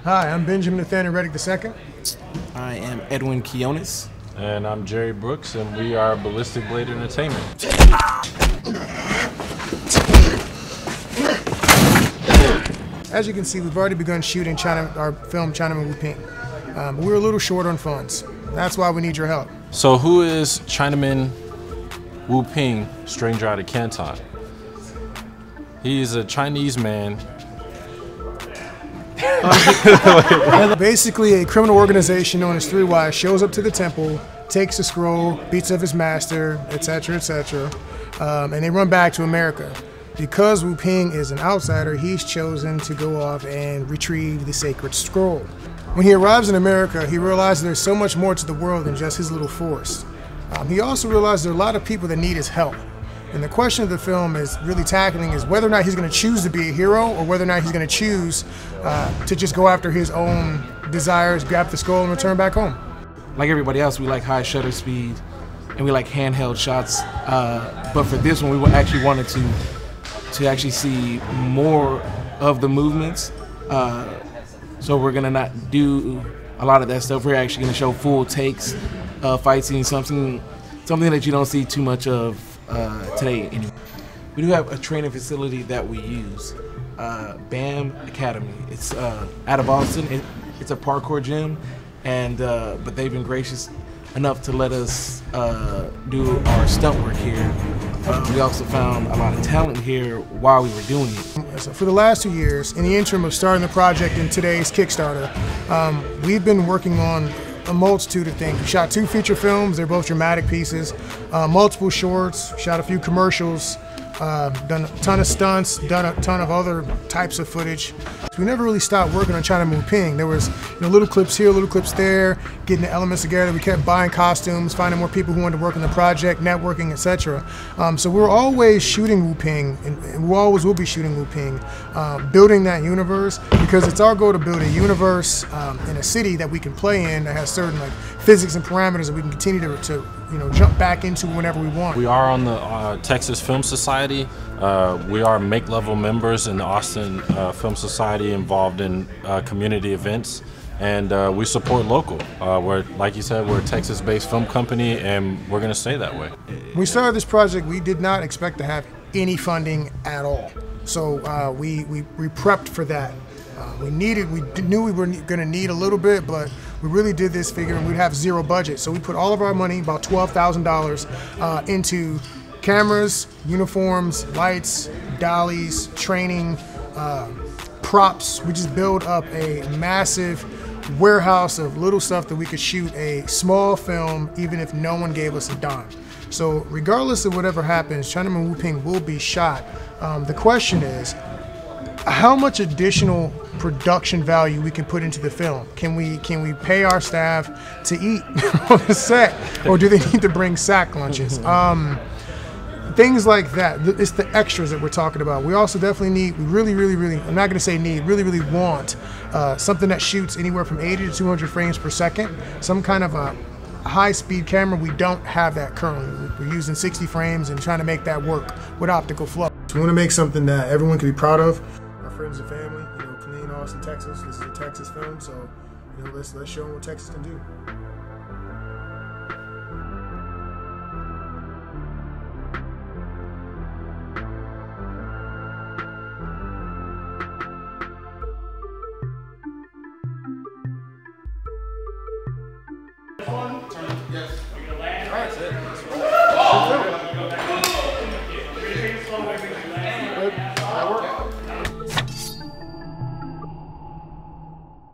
Hi, I'm Benjamin Nathaniel Reddick II. I am Edwin Quiones. And I'm Jerry Brooks, and we are Ballistic Blade Entertainment. As you can see, we've already begun shooting our film Chinaman Wu-Ping. But we were a little short on funds. That's why we need your help. So who is Chinaman Wu-Ping, stranger out of Canton? He's a Chinese man. Basically, a criminal organization known as 3Y shows up to the temple, takes the scroll, beats up his master, etc., etc., and they run back to America. Because Wu-Ping is an outsider, he's chosen to go off and retrieve the sacred scroll. When he arrives in America, he realizes there's so much more to the world than just his little forest. He also realizes there are a lot of people that need his help. And the question of the film is really tackling is whether or not he's going to choose to be a hero or whether or not he's going to choose to just go after his own desires, grab the scroll, and return back home. Like everybody else, we like high shutter speed and we like handheld shots. But for this one, we actually wanted to actually see more of the movements. So we're going to not do a lot of that stuff. We're actually going to show full takes, fight scenes, something that you don't see too much of today. We do have a training facility that we use, BAM Academy. It's out of Austin. It's a parkour gym, and but they've been gracious enough to let us do our stunt work here. We also found a lot of talent here while we were doing it. So for the last 2 years, in the interim of starting the project in today's Kickstarter, we've been working on a multitude of things. We shot 2 feature films, they're both dramatic pieces, multiple shorts, shot a few commercials, done a ton of stunts, done a ton of other types of footage. So we never really stopped working on Chinaman Wu-Ping. There was little clips here, little clips there, getting the elements together. We kept buying costumes, finding more people who wanted to work on the project, networking, etc. So we were always shooting Wu-Ping, and we always will be shooting Wu-Ping, building that universe, because it's our goal to build a universe in a city that we can play in that has certain physics and parameters that we can continue to jump back into whenever we want. We are on the Texas Film Society. We are make-level members in the Austin Film Society, involved in community events, and we support local. We're, like you said, we're a Texas-based film company, and we're going to stay that way. When we started this project, we did not expect to have any funding at all. So we prepped for that. We knew we were going to need a little bit, but we really did this figuring we'd have zero budget. So we put all of our money, about $12,000, into cameras, uniforms, lights, dollies, training, props. We just built up a massive warehouse of little stuff that we could shoot a small film even if no one gave us a dime. So regardless of whatever happens, Chinaman Wu-Ping will be shot. The question is, how much additional production value we can put into the film? Can we pay our staff to eat on the set, or do they need to bring sack lunches? Things like that. It's the extras that we're talking about. We also definitely need, I'm not going to say need, really want something that shoots anywhere from 80 to 200 frames per second. Some kind of a high-speed camera. We don't have that currently. We're using 60 frames and trying to make that work with optical flow. So we want to make something that everyone can be proud of. Our friends and family, Clean Austin, Texas. This is a Texas film, so let's show them what Texas can do. Yes.